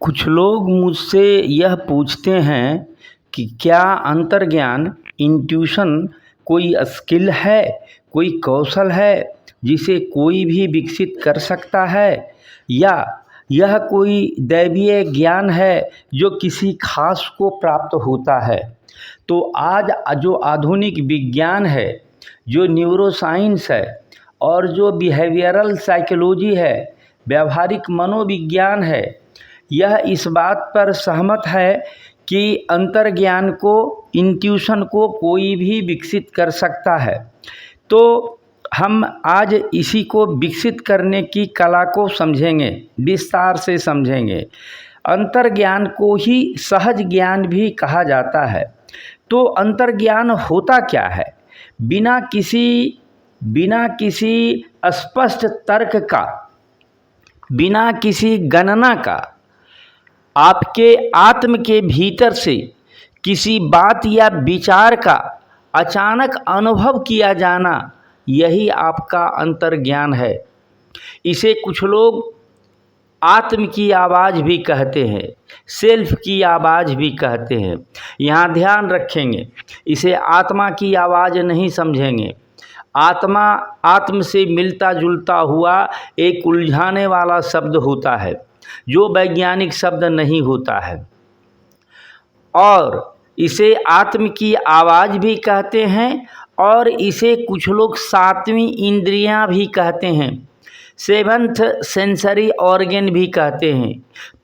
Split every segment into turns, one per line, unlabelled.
कुछ लोग मुझसे यह पूछते हैं कि क्या अंतर्ज्ञान इंट्यूशन कोई स्किल है, कोई कौशल है जिसे कोई भी विकसित कर सकता है, या यह कोई दैवीय ज्ञान है जो किसी खास को प्राप्त होता है। तो आज जो आधुनिक विज्ञान है, जो न्यूरोसाइंस है और जो बिहेवियरल साइकोलॉजी है, व्यावहारिक मनोविज्ञान है, यह इस बात पर सहमत है कि अंतर्ज्ञान को, इंट्यूशन को कोई भी विकसित कर सकता है। तो हम आज इसी को विकसित करने की कला को समझेंगे, विस्तार से समझेंगे। अंतर्ज्ञान को ही सहज ज्ञान भी कहा जाता है। तो अंतर्ज्ञान होता क्या है? बिना किसी स्पष्ट तर्क का, बिना किसी गणना का, आपके आत्म के भीतर से किसी बात या विचार का अचानक अनुभव किया जाना, यही आपका अंतर्ज्ञान है। इसे कुछ लोग आत्म की आवाज़ भी कहते हैं, सेल्फ की आवाज़ भी कहते हैं। यहाँ ध्यान रखेंगे, इसे आत्मा की आवाज़ नहीं समझेंगे। आत्मा आत्म से मिलता जुलता हुआ एक उलझाने वाला शब्द होता है जो वैज्ञानिक शब्द नहीं होता है, और इसे आत्म की आवाज़ भी कहते हैं, और इसे कुछ लोग सातवीं इंद्रियां भी कहते हैं, सेवंथ सेंसरी ऑर्गन भी कहते हैं।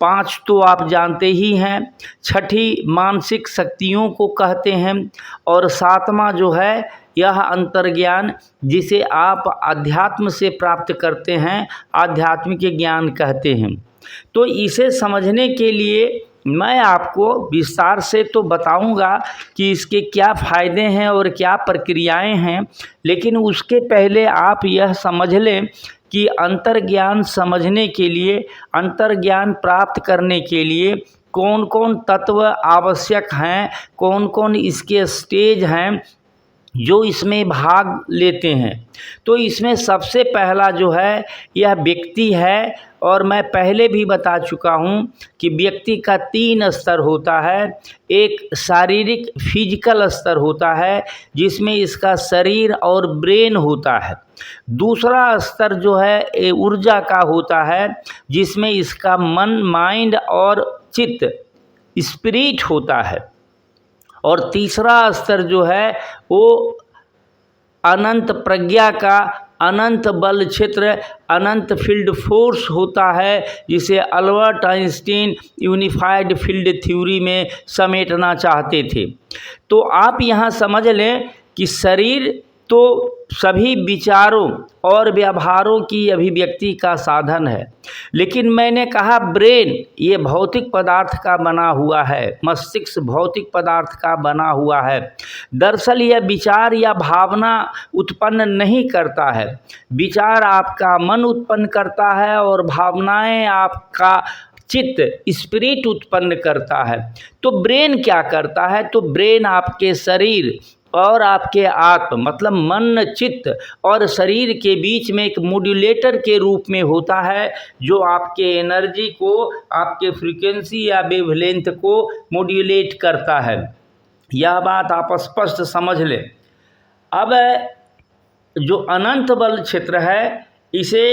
5 तो आप जानते ही हैं, छठी मानसिक शक्तियों को कहते हैं, और 7वां जो है यह अंतर्ज्ञान, जिसे आप अध्यात्म से प्राप्त करते हैं, आध्यात्मिक ज्ञान कहते हैं। तो इसे समझने के लिए मैं आपको विस्तार से तो बताऊंगा कि इसके क्या फ़ायदे हैं और क्या प्रक्रियाएं हैं, लेकिन उसके पहले आप यह समझ लें कि अंतर्ज्ञान समझने के लिए, अंतर्ज्ञान प्राप्त करने के लिए कौन कौन तत्व आवश्यक हैं, कौन कौन इसके स्टेज हैं जो इसमें भाग लेते हैं। तो इसमें सबसे पहला जो है यह व्यक्ति है, और मैं पहले भी बता चुका हूँ कि व्यक्ति का 3 स्तर होता है। एक शारीरिक फिजिकल स्तर होता है जिसमें इसका शरीर और ब्रेन होता है। दूसरा स्तर जो है ऊर्जा का होता है जिसमें इसका मन, माइंड और चित्त, स्पिरिट होता है। और तीसरा स्तर जो है वो अनंत प्रज्ञा का, अनंत बल क्षेत्र, अनंत फील्ड फोर्स होता है, जिसे Albert Einstein unified field theory में समेटना चाहते थे। तो आप यहाँ समझ लें कि शरीर तो सभी विचारों और व्यवहारों की अभिव्यक्ति का साधन है, लेकिन मैंने कहा ब्रेन ये भौतिक पदार्थ का बना हुआ है, मस्तिष्क भौतिक पदार्थ का बना हुआ है। दरअसल यह विचार या भावना उत्पन्न नहीं करता है, विचार आपका मन उत्पन्न करता है और भावनाएं आपका चित्त, स्पिरिट उत्पन्न करता है। तो ब्रेन क्या करता है? तो ब्रेन आपके शरीर और आपके आत्म, मतलब मन, चित्त और शरीर के बीच में एक मॉड्यूलेटर के रूप में होता है, जो आपके एनर्जी को, आपके फ्रीक्वेंसी या वेवलेंथ को मॉड्यूलेट करता है। यह बात आप स्पष्ट समझ लें। अब जो अनंत बल क्षेत्र है इसे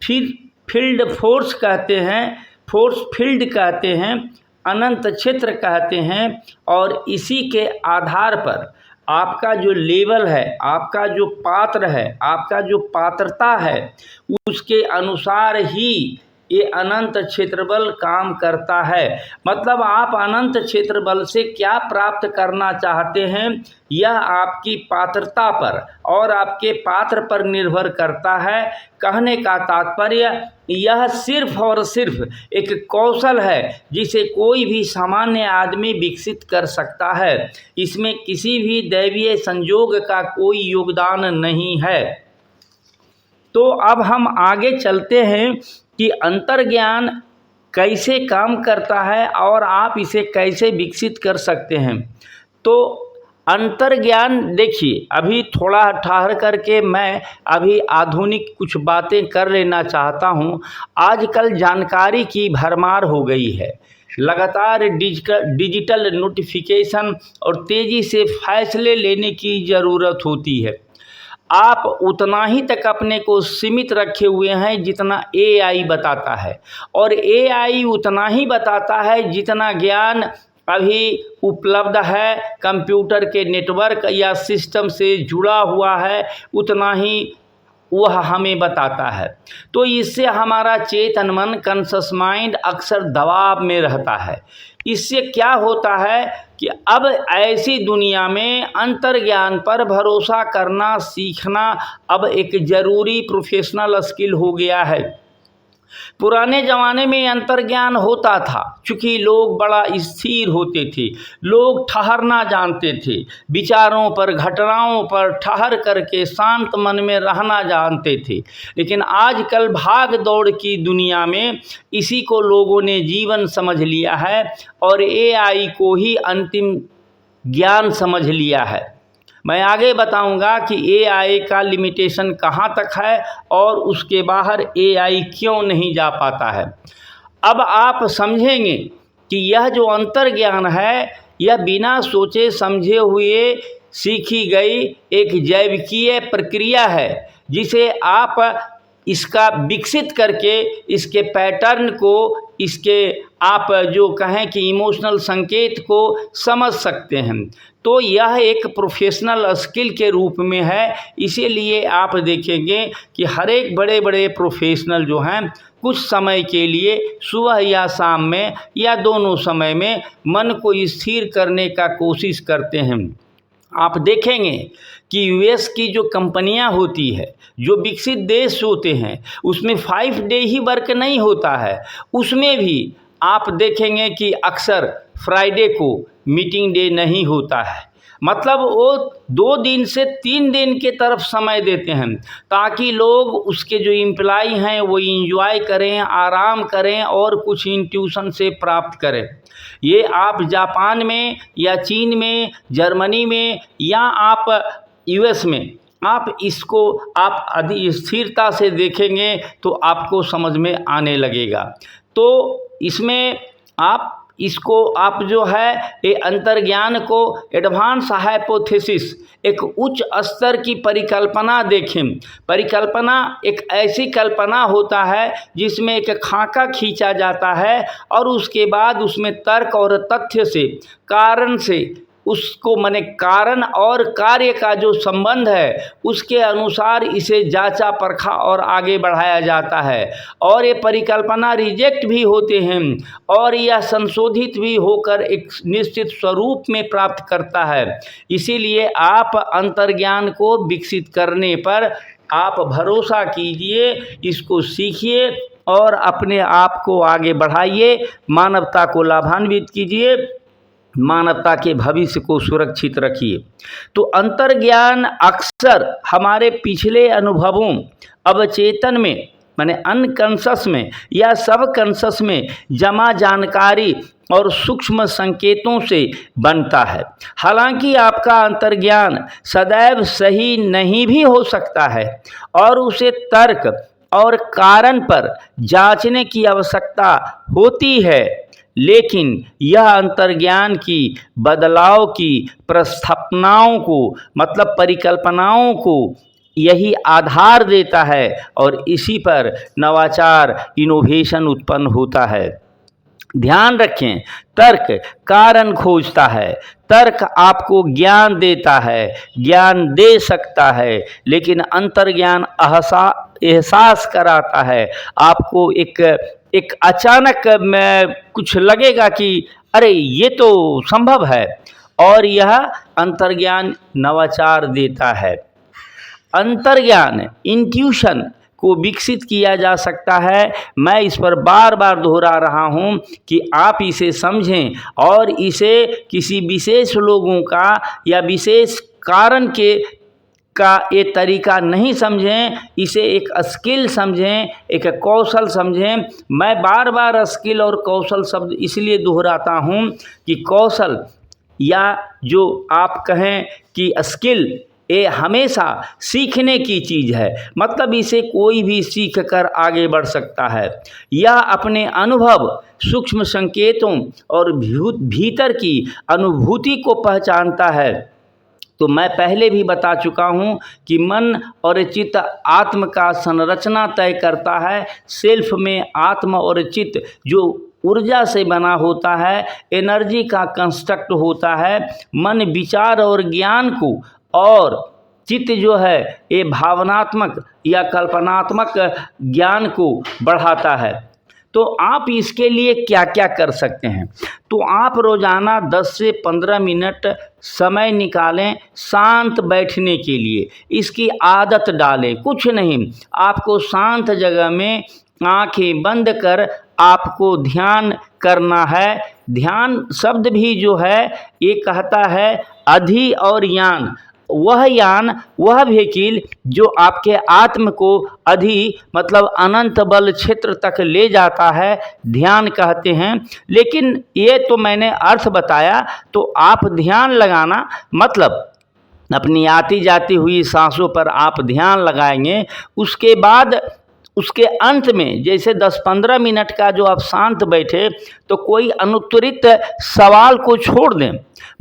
फिर फील्ड फोर्स कहते हैं, फोर्स फील्ड कहते हैं, अनंत क्षेत्र कहते हैं, और इसी के आधार पर आपका जो लेवल है, आपका जो पात्र है, आपका जो पात्रता है, उसके अनुसार ही ये अनंत क्षेत्र बल काम करता है। मतलब आप अनंत क्षेत्र बल से क्या प्राप्त करना चाहते हैं, यह आपकी पात्रता पर और आपके पात्र पर निर्भर करता है। कहने का तात्पर्य यह सिर्फ और सिर्फ एक कौशल है जिसे कोई भी सामान्य आदमी विकसित कर सकता है। इसमें किसी भी दैवीय संयोग का कोई योगदान नहीं है। तो अब हम आगे चलते हैं कि अंतर्ज्ञान कैसे काम करता है और आप इसे कैसे विकसित कर सकते हैं। तो अंतर्ज्ञान देखिए, अभी थोड़ा ठहर करके मैं अभी आधुनिक कुछ बातें कर लेना चाहता हूँ। आजकल जानकारी की भरमार हो गई है, लगातार डिजिटल नोटिफिकेशन और तेज़ी से फैसले लेने की ज़रूरत होती है। आप उतना ही तक अपने को सीमित रखे हुए हैं जितना एआई बताता है, और एआई उतना ही बताता है जितना ज्ञान अभी उपलब्ध है, कंप्यूटर के नेटवर्क या सिस्टम से जुड़ा हुआ है, उतना ही वह हमें बताता है। तो इससे हमारा चेतन मन, कॉन्शस माइंड अक्सर दबाव में रहता है। इससे क्या होता है कि अब ऐसी दुनिया में अंतर्ज्ञान पर भरोसा करना सीखना अब एक ज़रूरी प्रोफेशनल स्किल हो गया है। पुराने ज़माने में अंतर्ज्ञान होता था, चूँकि लोग बड़ा स्थिर होते थे, लोग ठहरना जानते थे, विचारों पर, घटनाओं पर ठहर करके शांत मन में रहना जानते थे। लेकिन आजकल भाग दौड़ की दुनिया में इसी को लोगों ने जीवन समझ लिया है और एआई को ही अंतिम ज्ञान समझ लिया है। मैं आगे बताऊंगा कि एआई का लिमिटेशन कहाँ तक है और उसके बाहर एआई क्यों नहीं जा पाता है। अब आप समझेंगे कि यह जो अंतर्ज्ञान है, यह बिना सोचे समझे हुए सीखी गई एक जैविकीय प्रक्रिया है, जिसे आप इसका विकसित करके इसके पैटर्न को, इसके आप जो कहें कि इमोशनल संकेत को समझ सकते हैं। तो यह एक प्रोफेशनल स्किल के रूप में है। इसीलिए आप देखेंगे कि हर एक बड़े बड़े प्रोफेशनल जो हैं कुछ समय के लिए सुबह या शाम में या दोनों समय में मन को स्थिर करने का कोशिश करते हैं। आप देखेंगे कि यूएस की जो कंपनियां होती है, जो विकसित देश होते हैं, उसमें 5 डे ही वर्क नहीं होता है। उसमें भी आप देखेंगे कि अक्सर फ्राइडे को मीटिंग डे नहीं होता है। मतलब वो 2 दिन से 3 दिन के तरफ समय देते हैं ताकि लोग, उसके जो एम्प्लॉय हैं, वो इंजॉय करें, आराम करें और कुछ इंट्यूशन से प्राप्त करें। ये आप जापान में या चीन में, जर्मनी में या आप यूएस में आप इसको आप अधिक स्थिरता से देखेंगे तो आपको समझ में आने लगेगा। तो इसमें आप इसको आप जो है ये अंतर्ज्ञान को एडवांस हाइपोथेसिस, एक उच्च स्तर की परिकल्पना देखें। परिकल्पना एक ऐसी कल्पना होता है जिसमें एक खाका खींचा जाता है और उसके बाद उसमें तर्क और तथ्य से, कारण से, उसको माने कारण और कार्य का जो संबंध है उसके अनुसार इसे जांचा परखा और आगे बढ़ाया जाता है। और ये परिकल्पना रिजेक्ट भी होते हैं और यह संशोधित भी होकर एक निश्चित स्वरूप में प्राप्त करता है। इसीलिए आप अंतर्ज्ञान को विकसित करने पर आप भरोसा कीजिए, इसको सीखिए और अपने आप को आगे बढ़ाइए, मानवता को लाभान्वित कीजिए, मानवता के भविष्य को सुरक्षित रखिए। तो अंतर्ज्ञान अक्सर हमारे पिछले अनुभवों, अवचेतन में माने अनकॉन्शस में या सबकॉन्शस में जमा जानकारी और सूक्ष्म संकेतों से बनता है। हालांकि आपका अंतर्ज्ञान सदैव सही नहीं भी हो सकता है और उसे तर्क और कारण पर जांचने की आवश्यकता होती है, लेकिन यह अंतर्ज्ञान की बदलाव की प्रस्थापनाओं को, मतलब परिकल्पनाओं को यही आधार देता है और इसी पर नवाचार, इनोवेशन उत्पन्न होता है। ध्यान रखें, तर्क कारण खोजता है, तर्क आपको ज्ञान देता है, ज्ञान दे सकता है, लेकिन अंतर्ज्ञान एहसास कराता है। आपको एक अचानक में कुछ लगेगा कि अरे ये तो संभव है, और यह अंतर्ज्ञान नवाचार देता है। अंतर्ज्ञान, इंट्यूशन को विकसित किया जा सकता है। मैं इस पर बार बार दोहरा रहा हूँ कि आप इसे समझें और इसे किसी विशेष लोगों का या विशेष कारण का ये तरीका नहीं समझें, इसे एक स्किल समझें, एक कौशल समझें। मैं बार बार स्किल और कौशल शब्द इसलिए दोहराता हूँ कि कौशल या जो आप कहें कि स्किल, ये हमेशा सीखने की चीज़ है। मतलब इसे कोई भी सीख कर आगे बढ़ सकता है। यह अपने अनुभव, सूक्ष्म संकेतों और भीतर की अनुभूति को पहचानता है। तो मैं पहले भी बता चुका हूँ कि मन और चित्त आत्म का संरचना तय करता है। सेल्फ में आत्म और चित्त जो ऊर्जा से बना होता है, एनर्जी का कंस्ट्रक्ट होता है। मन विचार और ज्ञान को, और चित्त जो है ये भावनात्मक या कल्पनात्मक ज्ञान को बढ़ाता है। तो आप इसके लिए क्या क्या कर सकते हैं? तो आप रोज़ाना 10 से 15 मिनट समय निकालें शांत बैठने के लिए। इसकी आदत डालें। कुछ नहीं, आपको शांत जगह में आंखें बंद कर आपको ध्यान करना है। ध्यान शब्द भी जो है ये कहता है अधि और यान। वह यान, वह व्हीकिल जो आपके आत्म को अधि मतलब अनंत बल क्षेत्र तक ले जाता है, ध्यान कहते हैं। लेकिन ये तो मैंने अर्थ बताया। तो आप ध्यान लगाना मतलब अपनी आती जाती हुई सांसों पर आप ध्यान लगाएंगे। उसके बाद उसके अंत में जैसे 10-15 मिनट का जो आप शांत बैठे, तो कोई अनुत्तरित सवाल को छोड़ दें।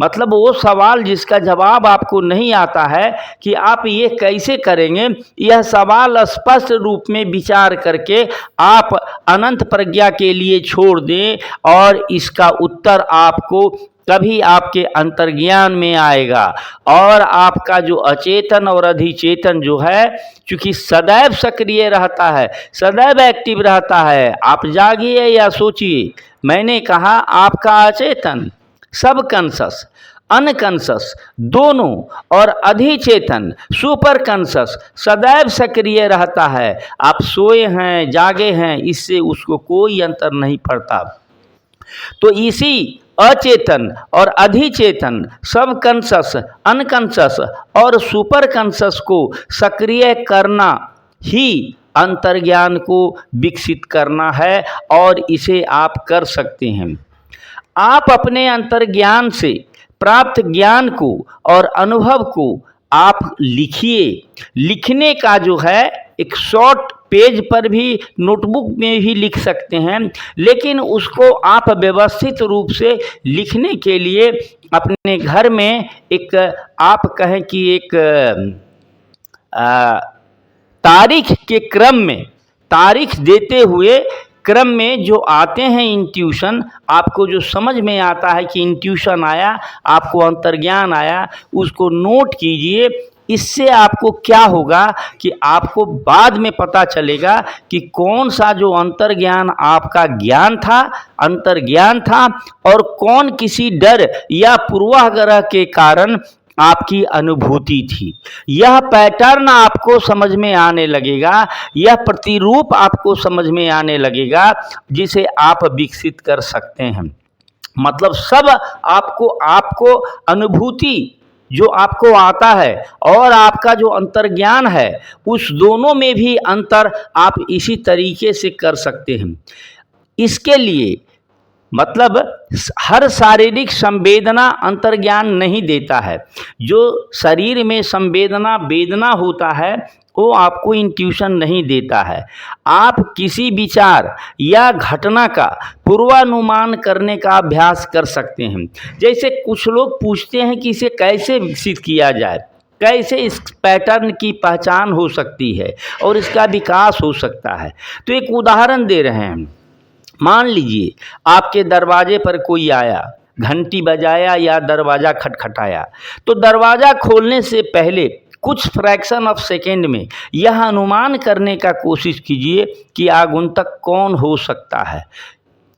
मतलब वो सवाल जिसका जवाब आपको नहीं आता है कि आप ये कैसे करेंगे, यह सवाल स्पष्ट रूप में विचार करके आप अनंत प्रज्ञा के लिए छोड़ दें, और इसका उत्तर आपको तभी आपके अंतर्ज्ञान में आएगा। और आपका जो अचेतन और अधिचेतन जो है, चूँकि सदैव सक्रिय रहता है, सदैव एक्टिव रहता है। आप जागिए या सोचिए, मैंने कहा आपका अचेतन, सबकॉन्शस, अनकॉन्शस दोनों, और अधिचेतन सुपर कॉन्शस सदैव सक्रिय रहता है। आप सोए हैं, जागे हैं, इससे उसको कोई अंतर नहीं पड़ता। तो इसी अचेतन और अधिचेतन, सब कॉन्शस, अनकॉन्शस और सुपर कॉन्शस को सक्रिय करना ही अंतर्ज्ञान को विकसित करना है, और इसे आप कर सकते हैं। आप अपने अंतर्ज्ञान से प्राप्त ज्ञान को और अनुभव को आप लिखिए। लिखने का जो है एक शॉर्ट पेज पर भी, नोटबुक में भी लिख सकते हैं, लेकिन उसको आप व्यवस्थित रूप से लिखने के लिए अपने घर में एक, आप कहें कि एक तारीख के क्रम में, तारीख देते हुए क्रम में जो आते हैं इंट्यूशन, आपको जो समझ में आता है कि इंट्यूशन आया, आपको अंतर्ज्ञान आया, उसको नोट कीजिए। इससे आपको क्या होगा कि आपको बाद में पता चलेगा कि कौन सा जो अंतर्ज्ञान आपका ज्ञान था, अंतर्ज्ञान था, और कौन किसी डर या पूर्वाग्रह के कारण आपकी अनुभूति थी। यह पैटर्न आपको समझ में आने लगेगा, यह प्रतिरूप आपको समझ में आने लगेगा, जिसे आप विकसित कर सकते हैं। मतलब सब आपको अनुभूति जो आपको आता है और आपका जो अंतर्ज्ञान है, उस दोनों में भी अंतर आप इसी तरीके से कर सकते हैं। इसके लिए मतलब हर शारीरिक संवेदना अंतर्ज्ञान नहीं देता है। जो शरीर में संवेदना वेदना होता है, वो आपको इंट्यूशन नहीं देता है। आप किसी विचार या घटना का पूर्वानुमान करने का अभ्यास कर सकते हैं। जैसे कुछ लोग पूछते हैं कि इसे कैसे विकसित किया जाए, कैसे इस पैटर्न की पहचान हो सकती है और इसका विकास हो सकता है। तो एक उदाहरण दे रहे हैं। मान लीजिए आपके दरवाजे पर कोई आया, घंटी बजाया या दरवाज़ा खटखटाया, तो दरवाज़ा खोलने से पहले कुछ फ्रैक्शन ऑफ सेकेंड में यह अनुमान करने का कोशिश कीजिए कि आगंतुक कौन हो सकता है।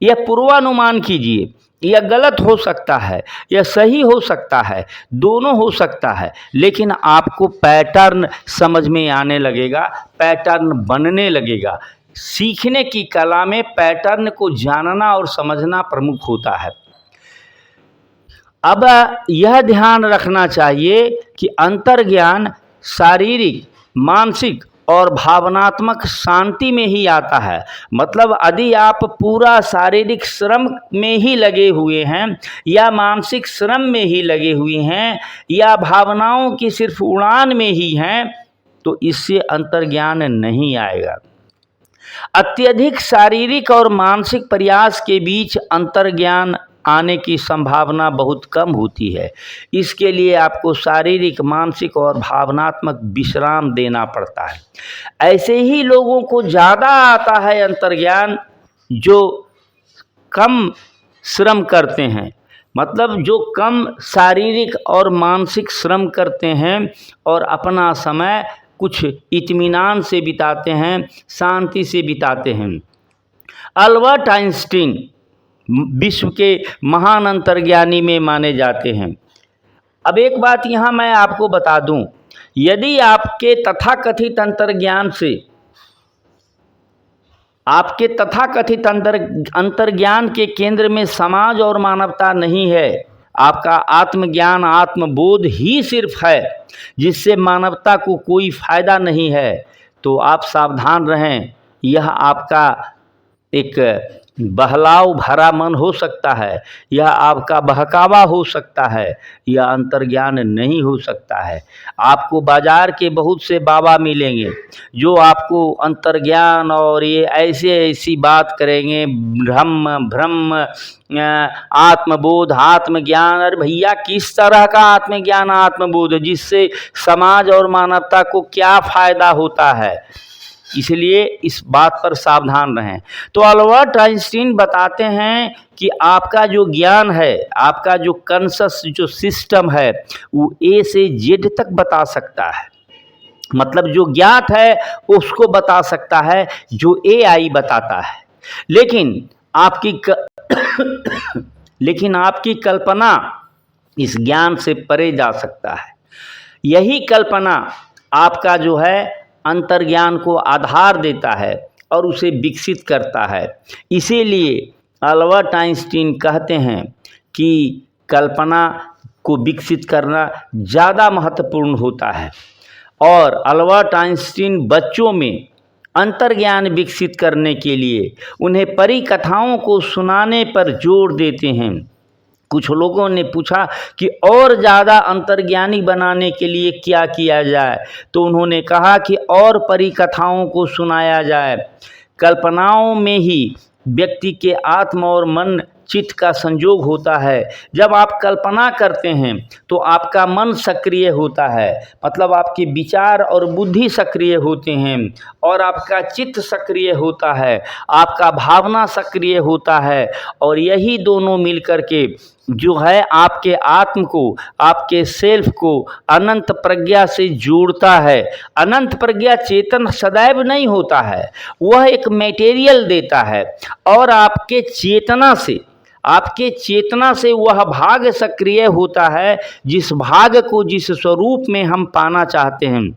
यह पूर्वानुमान कीजिए। यह गलत हो सकता है, यह सही हो सकता है, दोनों हो सकता है, लेकिन आपको पैटर्न समझ में आने लगेगा, पैटर्न बनने लगेगा। सीखने की कला में पैटर्न को जानना और समझना प्रमुख होता है। अब यह ध्यान रखना चाहिए कि अंतर्ज्ञान शारीरिक, मानसिक और भावनात्मक शांति में ही आता है। मतलब यदि आप पूरा शारीरिक श्रम में ही लगे हुए हैं या मानसिक श्रम में ही लगे हुए हैं या भावनाओं की सिर्फ उड़ान में ही हैं, तो इससे अंतर्ज्ञान नहीं आएगा। अत्यधिक शारीरिक और मानसिक प्रयास के बीच अंतर्ज्ञान आने की संभावना बहुत कम होती है। इसके लिए आपको शारीरिक, मानसिक और भावनात्मक विश्राम देना पड़ता है। ऐसे ही लोगों को ज़्यादा आता है अंतर्ज्ञान जो कम श्रम करते हैं, मतलब जो कम शारीरिक और मानसिक श्रम करते हैं और अपना समय कुछ इत्मीनान से बिताते हैं, शांति से बिताते हैं। अल्बर्ट आइंस्टीन विश्व के महान अंतर्ज्ञानी में माने जाते हैं। अब एक बात यहाँ मैं आपको बता दूं, यदि आपके तथाकथित अंतर्ज्ञान से, आपके तथाकथित अंतर्ज्ञान के केंद्र में समाज और मानवता नहीं है, आपका आत्मज्ञान, आत्मबोध ही सिर्फ है जिससे मानवता को कोई फायदा नहीं है, तो आप सावधान रहें। यह आपका एक बहलाव भरा मन हो सकता है, यह आपका बहकावा हो सकता है, यह अंतर्ज्ञान नहीं हो सकता है। आपको बाजार के बहुत से बाबा मिलेंगे जो आपको अंतर्ज्ञान और ये ऐसी बात करेंगे, भ्रम आत्मबोध, आत्मज्ञान। अरे भैया, किस तरह का आत्मज्ञान, आत्मबोध, जिससे समाज और मानवता को क्या फ़ायदा होता है? इसलिए इस बात पर सावधान रहें। तो अल्बर्ट आइंस्टीन बताते हैं कि आपका जो ज्ञान है, आपका जो कॉन्शस जो सिस्टम है, वो ए से जेड तक बता सकता है। मतलब जो ज्ञात है उसको बता सकता है जो एआई बताता है। लेकिन आपकी कल्पना इस ज्ञान से परे जा सकता है। यही कल्पना आपका जो है अंतर्ज्ञान को आधार देता है और उसे विकसित करता है। इसीलिए अल्बर्ट आइंस्टीन कहते हैं कि कल्पना को विकसित करना ज़्यादा महत्वपूर्ण होता है। और अल्बर्ट आइंस्टीन बच्चों में अंतर्ज्ञान विकसित करने के लिए उन्हें परिकथाओं को सुनाने पर जोर देते हैं। कुछ लोगों ने पूछा कि और ज़्यादा अंतर्ज्ञानी बनाने के लिए क्या किया जाए, तो उन्होंने कहा कि और परिकथाओं को सुनाया जाए। कल्पनाओं में ही व्यक्ति के आत्मा और मन चित्त का संयोग होता है। जब आप कल्पना करते हैं तो आपका मन सक्रिय होता है, मतलब आपके विचार और बुद्धि सक्रिय होते हैं, और आपका चित्त सक्रिय होता है, आपका भावना सक्रिय होता है, और यही दोनों मिलकर के जो है आपके आत्म को, आपके सेल्फ को अनंत प्रज्ञा से जोड़ता है। अनंत प्रज्ञा चेतन सदैव नहीं होता है, वह एक मटेरियल देता है, और आपके चेतना से वह भाग सक्रिय होता है जिस भाग को, जिस स्वरूप में हम पाना चाहते हैं।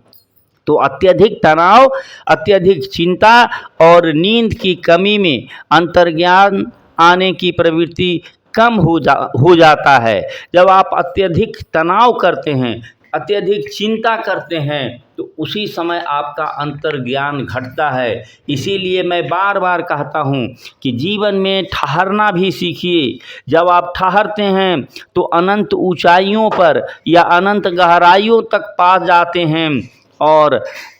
तो अत्यधिक तनाव, अत्यधिक चिंता और नींद की कमी में अंतर्ज्ञान आने की प्रवृत्ति कम हो जाता है। जब आप अत्यधिक तनाव करते हैं, अत्यधिक चिंता करते हैं, तो उसी समय आपका अंतर्ज्ञान घटता है। इसीलिए मैं बार बार कहता हूँ कि जीवन में ठहरना भी सीखिए। जब आप ठहरते हैं तो अनंत ऊंचाइयों पर या अनंत गहराइयों तक पा जाते हैं। और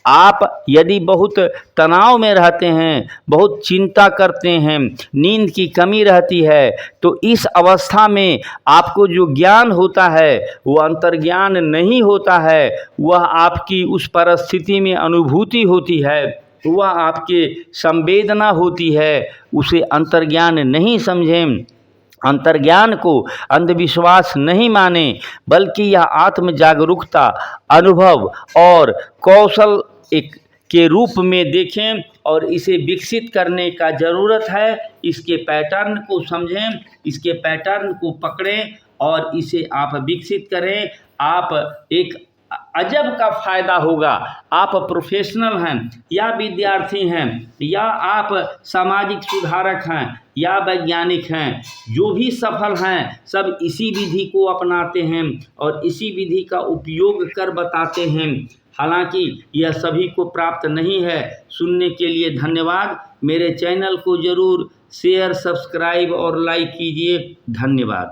आप यदि बहुत तनाव में रहते हैं, बहुत चिंता करते हैं, नींद की कमी रहती है, तो इस अवस्था में आपको जो ज्ञान होता है वह अंतर्ज्ञान नहीं होता है। वह आपकी उस परिस्थिति में अनुभूति होती है, वह आपके संवेदना होती है, उसे अंतर्ज्ञान नहीं समझें। अंतर्ज्ञान को अंधविश्वास नहीं माने, बल्कि यह आत्म जागरूकता, अनुभव और कौशल के रूप में देखें, और इसे विकसित करने का ज़रूरत है। इसके पैटर्न को समझें, इसके पैटर्न को पकड़ें और इसे आप विकसित करें। आप एक अजब का फ़ायदा होगा। आप प्रोफेशनल हैं या विद्यार्थी हैं या आप सामाजिक सुधारक हैं या वैज्ञानिक हैं, जो भी सफल हैं सब इसी विधि को अपनाते हैं और इसी विधि का उपयोग कर बताते हैं। हालांकि यह सभी को प्राप्त नहीं है। सुनने के लिए धन्यवाद। मेरे चैनल को ज़रूर शेयर, सब्सक्राइब और लाइक कीजिए। धन्यवाद।